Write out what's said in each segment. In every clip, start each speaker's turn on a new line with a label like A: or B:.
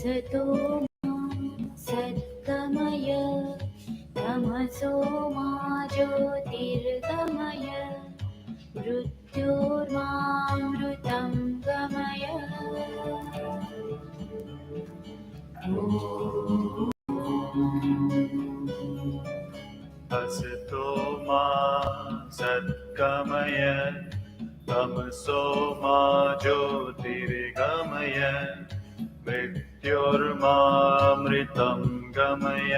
A: असतो सद्गमय तमसो मा ज्योतिर्गमय मृत्योर्मामृतं गमय।
B: असतो मा सद्गमय तमसो मा ज्योतिर्गमय मृत्योर्मामृतं गमय।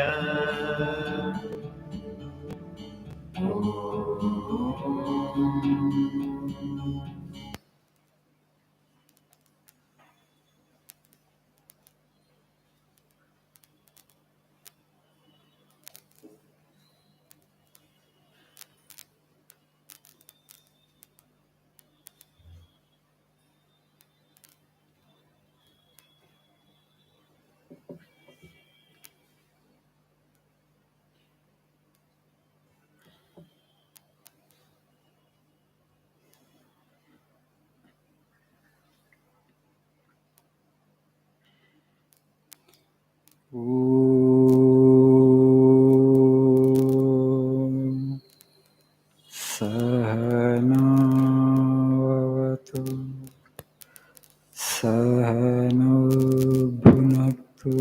B: सहनावतु सहनो भुनक्तु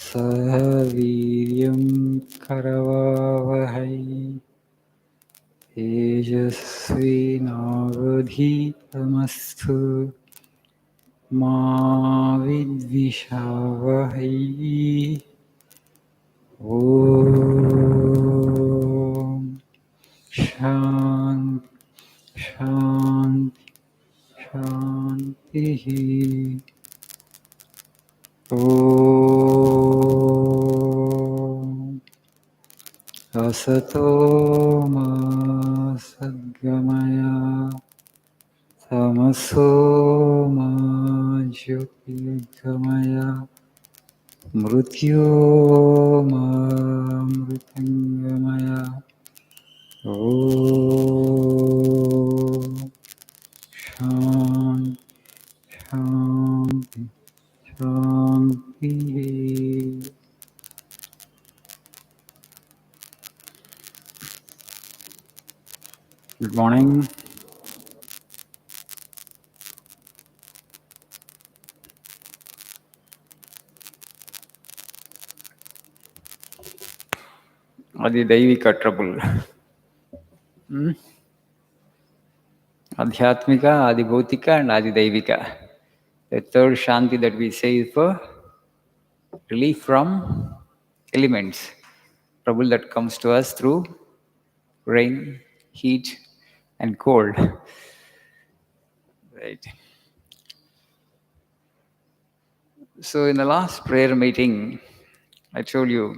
B: सह वीर्यं करवावहै तेजस्विनावधीतमस्तु मा विद्विषावहै। ॐ शान्ति शान्ति शान्तिः। ॐ असतो मा सद्गमय तमसो मा ज्योतिर्गमय मृत्योर्मामृतङ्गमय। ॐ शान्ति शान्ति शान्तिः। Good morning. Adi Daivika trouble. Adhyatmika, Adi Bhautika, and Adi Daivika. The third Shanti that we say is for relief from elements, trouble that comes to us through rain, heat, and cold. Right. So in the last prayer meeting, I told you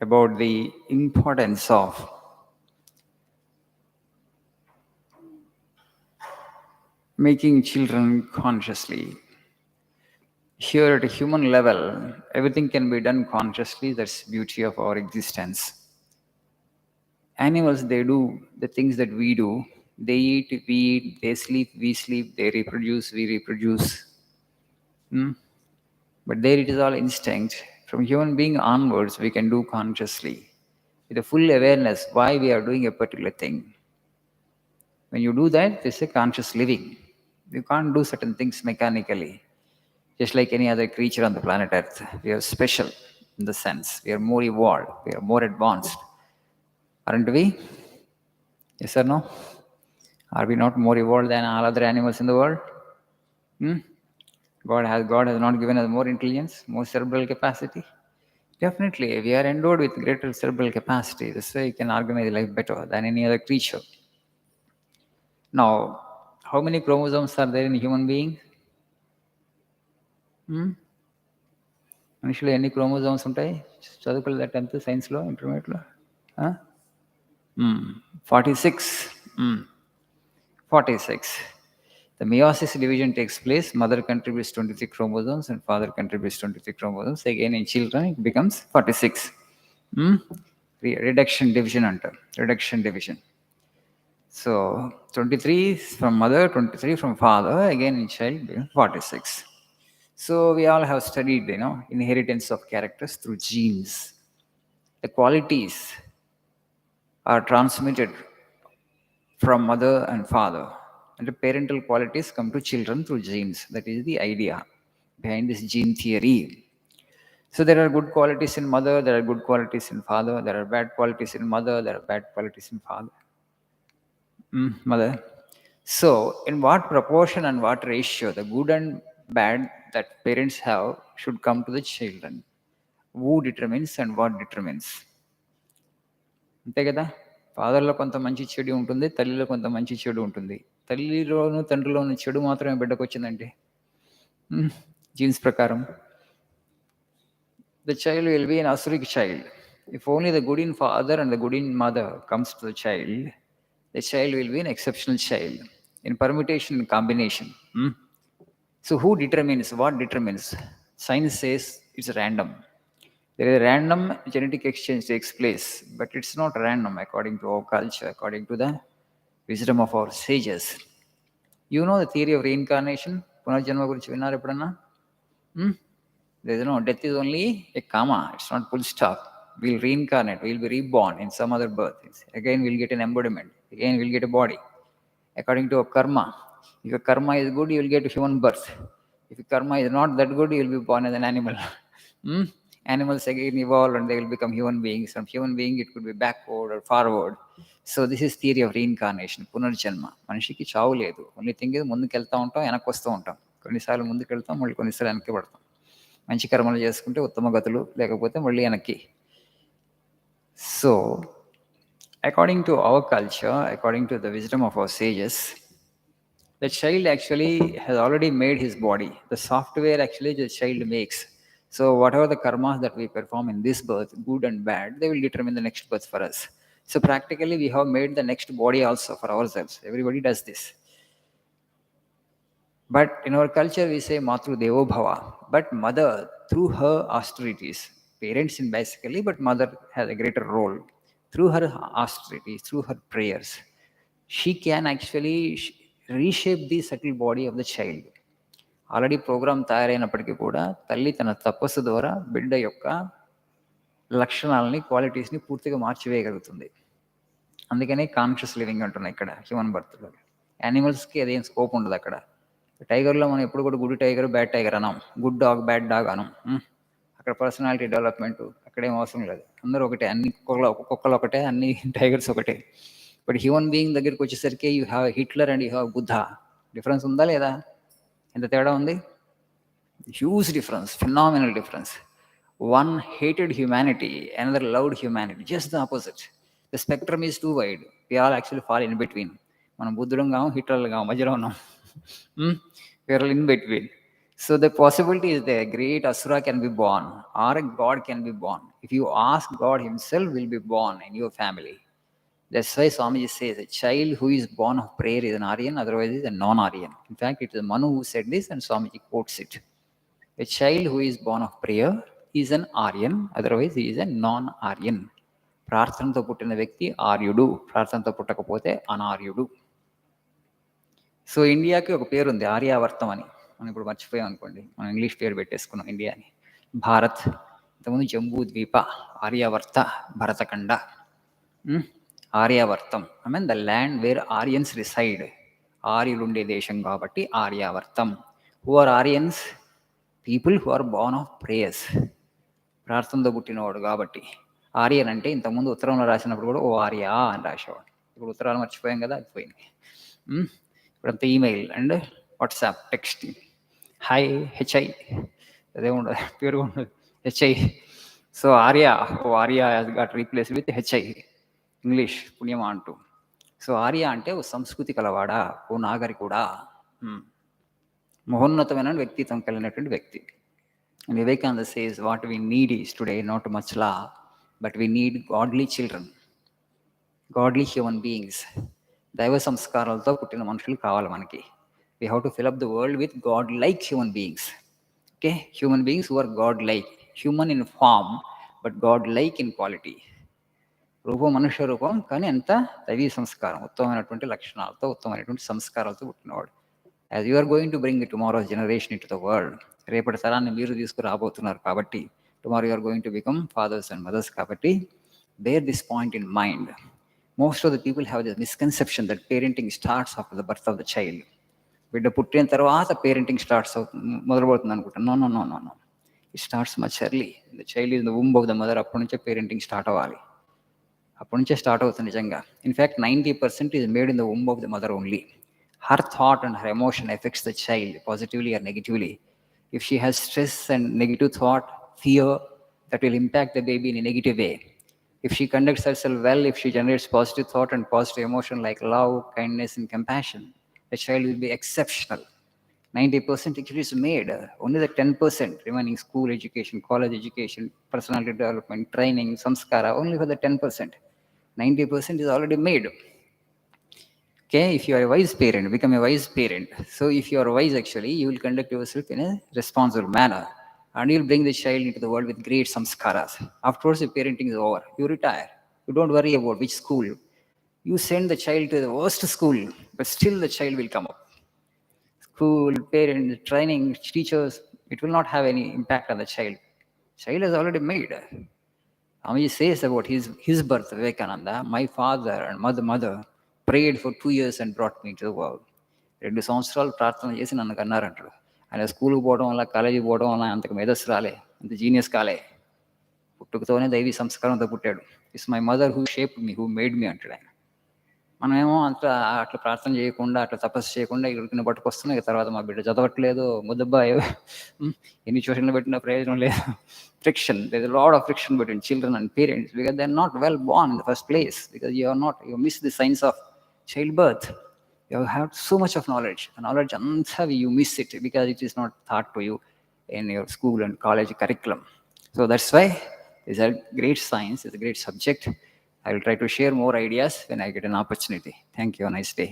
B: about the importance of making children consciously. Here at a human level, everything can be done consciously. That's the beauty of our existence. Animals, they do the things that we do. They eat, we eat, they sleep, we sleep, they reproduce, we reproduce. But there it is all instinct. From human being onwards, we can do consciously, with a full awareness why we are doing a particular thing. When you do that, this is a conscious living. You can't do certain things mechanically. Just like any other creature on the planet Earth, we are special in the sense. We are more evolved, we are more advanced. Aren't we? Yes or no? Are we not more evolved than all other animals in the world? God has not given us more intelligence, more cerebral capacity? Definitely, we are endowed with greater cerebral capacity. This way, you can organize life better than any other creature. Now, how many chromosomes are there in a human being? Initially, any chromosomes ఉంటాయి చదువుకోలేదా 10th సైన్స్లో ఇంటర్మీడియట్లో 46. 46. The meiosis division takes place. Mother contributes 23 chromosomes and father contributes 23 chromosomes. Again, in children, it becomes 46. Reduction division under reduction division. So 23 is from mother, 23 from father, again in child 46. So we all have studied, inheritance of characters through genes. The qualities are transmitted from mother and father. And the parental qualities come to children through genes. That is the idea behind this gene theory. So there are good qualities in mother, there are good qualities in father, there are bad qualities in mother, there are bad qualities in father. Mother. So, in what proportion and what ratio the good and bad that parents have should come to the children? Who determines and what determines? అంతే కదా, ఫాదర్లో కొంత మంచి చెడు ఉంటుంది, తల్లిలో కొంత మంచి చెడు ఉంటుంది. తల్లిలోను తండ్రిలోను చెడు మాత్రమే బిడ్డకు వచ్చిందంటే జీన్స్ ప్రకారం the child will be an asuric child. If only the good in father and the good in mother comes to the child will be an exceptional child in permutation and combination. So who determines? What determines? Science says it's random. There is a random genetic exchange takes place, but it's not random according to our culture, according to the wisdom of our sages. You know the theory of reincarnation? Punarjanma gurinchi vinnaru eppadana? There is no death is only a comma. It's not full stop. We'll reincarnate. We'll be reborn in some other birth. Again, we'll get an embodiment. Again, we'll get a body. According to a karma. If your karma is good, you will get a human birth. If your karma is not that good, you will be born as an animal. Animals again evolve and they will become human beings. From human being, it could be backward or forward. So this is theory of reincarnation, పునర్జన్మ. మనిషికి చావు లేదు. Only thing ఇది ముందుకు వెళ్తూ ఉంటాం, వెనక్కి వస్తూ ఉంటాం. కొన్నిసార్లు ముందుకు వెళ్తాం, మళ్ళీ కొన్నిసార్లు వెనక్కి పడతాం. మంచి కర్మలు చేసుకుంటే ఉత్తమ గతులు, లేకపోతే మళ్ళీ వెనక్కి. So according to our culture, according to the wisdom of our sages, the child actually has already made his body. The software actually the child makes. So whatever the karmas that we perform in this birth, good and bad, they will determine the next birth for us. So practically we have made the next body also for ourselves. Everybody does this. But in our culture we say Matru Devo Bhava. But mother, through her austerities, parents in basically, but mother has a greater role. Through her austerities, through her prayers, she can actually reshape the subtle body of the child. Already program తయారైనప్పటికీ కూడా తల్లి తన తపస్సు ద్వారా బిడ్డ యొక్క లక్షణాలని, క్వాలిటీస్ని పూర్తిగా మార్చివేయగలుగుతుంది. అందుకనే కాన్షియస్ లివింగ్ అంటున్నాయి ఇక్కడ హ్యూమన్ బర్త్లో. యానిమల్స్కి అదేం స్కోప్ ఉండదు అక్కడ. టైగర్లో మనం ఎప్పుడు కూడా గుడ్ టైగర్, బ్యాడ్ టైగర్ అనం, గుడ్ డాగ్, బ్యాడ్ డాగ్ అనం. అక్కడ పర్సనాలిటీ డెవలప్మెంట్ అక్కడేం అవసరం లేదు. అందరూ ఒకటే, అన్ని కుక్కలు ఒకటే, అన్ని టైగర్స్ ఒకటే. బట్ హ్యూమన్ బీయింగ్ దగ్గరికి వచ్చేసరికి you have Hitler and you have Buddha. Difference ఉందా లేదా? ఎంత తేడా ఉంది? Huge difference, phenomenal difference. One hated humanity, another loved humanity. Just the opposite. The spectrum is too wide. We all actually fall in between. మనం బుద్ధుడం కాము, హిట్లర్లు కాము, మధ్యలో ఉన్నాం. We are in between. So the possibility is there. Great Asura can be born or a God can be born. If you ask, God himself will be born in your family. That's why Swamiji says a child who is born of prayer is an Aryan, otherwise is a non-Aryan. In fact, it is Manu who said this and Swamiji quotes it. A child who is born of prayer is an Aryan, otherwise he is a non-Aryan. ప్రార్థనతో పుట్టిన వ్యక్తి ఆర్యుడు, ప్రార్థనతో పుట్టకపోతే అనార్యుడు. So ఇండియాకి ఒక పేరు ఉంది, ఆర్యావర్తం అని. మనం ఇప్పుడు మర్చిపోయాం అనుకోండి, మనం ఇంగ్లీష్ పేరు పెట్టేసుకున్నాం ఇండియా అని. భారత్, ఇంతకుముందు Jambu Dvipa, Aryavarta, Bharatakhanda, Aryavartam. I mean the land where Aryans reside. ఆర్యులు ఉండే దేశం కాబట్టి Aryavartam. Who are Aryans? People who are born of prayers. ప్రార్థనతో పుట్టినవాడు కాబట్టి. ఆర్యన్ అంటే ఇంతకుముందు ఉత్తరంలో రాసినప్పుడు కూడా ఓ ఆర్యా అని రాసేవాడు. ఇప్పుడు ఉత్తరాలు మర్చిపోయాం కదా, అది పోయింది. ఇప్పుడంతా email and WhatsApp, texting. Hi, H I, అదే ఉండదు, పేరు ఉండదు, హెచ్ఐ. సో ఆర్యా, ఓ ఆర్యా got replaced with H I, English పుణ్యమా అంటూ. సో ఆర్య అంటే ఓ సంస్కృతి కలవాడా, ఓ నాగరికుడా, మహోన్నతమైన వ్యక్తిత్వం కలిగినటువంటి వ్యక్తి. And Vivekananda says what we need is today not much law, but we need godly children, godly human beings. దైవ సంస్కారాలతో పుట్టిన మనుషులు కావాలి మనకి. We have to fill up the world with God-like human beings. Okay, human beings who are God-like, human in form, but God-like in quality. రూపం మనుష్య రూపం, కానీ ఎంత దైవీ సంస్కారం, ఉత్తమమైనటువంటి లక్షణాలతో, ఉత్తమమైనటువంటి సంస్కారాలతో పుట్టినవాడు. As you are going to bring tomorrow's generation into the world, రేపటి తరాన్ని మీరు తీసుకురాబోతున్నారు కాబట్టి, tomorrow you are going to become fathers and mothers కాబట్టి, bear this point in mind. Most of the people have this misconception that parenting starts after the birth of the child. బిడ్డ పుట్టిన తర్వాత parenting starts మొదలుపడుతుంది అనుకుంటాను. No no no no no, it starts much early. The child is the womb of the mother. అప్పటి నుంచే parenting start అవ్వాలి. అప్పటి నుంచే స్టార్ట్ అవుతుంది నిజంగా. In fact 90% is made in the womb of the mother only. Her thought and her emotion affects the child positively or negatively. If she has stress and negative thought, fear, that will impact the baby in a negative way. If she conducts herself well, if she generates positive thought and positive emotion like love, kindness, and compassion, the child will be exceptional. 90% actually is made. Only the 10% remaining, school education, college education, personality development, training, samskara, only for the 10%. 90% is already made. Okay, if you are a wise parent, become a wise parent. So if you are wise, actually, you will conduct yourself in a responsible manner, and you'll bring the child into the world with great samskaras. Afterwards, the parenting is over. You retire. You don't worry about which school. You send the child to the worst school, but still the child will come up. School, parents, training, teachers, it will not have any impact on the child. Child is already made. Swami says about his birth, Vivekananda, my father and mother prayed for 2 years and brought me to the world. 2 సంవత్సరాలు ప్రార్థన చేసి నన్ను కన్నారంటాడు. ఆయన స్కూల్కి పోవడం వల్ల, కాలేజీకి పోవడం వల్ల అంతకు మేధస్సు రాలే, అంత జీనియస్ కాలే. పుట్టుకతోనే దైవీ సంస్కారంతో పుట్టాడు. It's my mother who shaped me, who made me అంటాడు ఆయన. మనమేమో అట్లా ప్రార్థన చేయకుండా, అట్లా తపస్సు చేయకుండా ఇక్కడికి పట్టుకొస్తున్నాం. ఇక తర్వాత మా బిడ్డ చదవట్లేదు, ముద్దబ్బాయి, ఎన్ని ట్యూషన్లు పెట్టినా ప్రయోజనం లేదు. Friction, there is lot of friction between children and parents because they are not well born in the first place, because you miss the signs of child birth. You have so much of knowledge. The knowledge anta you miss it because it is not taught to you in your school and college curriculum. So that's why it's a great science, it's a great subject. I will try to share more ideas when I get an opportunity. Thank you. Have a nice day.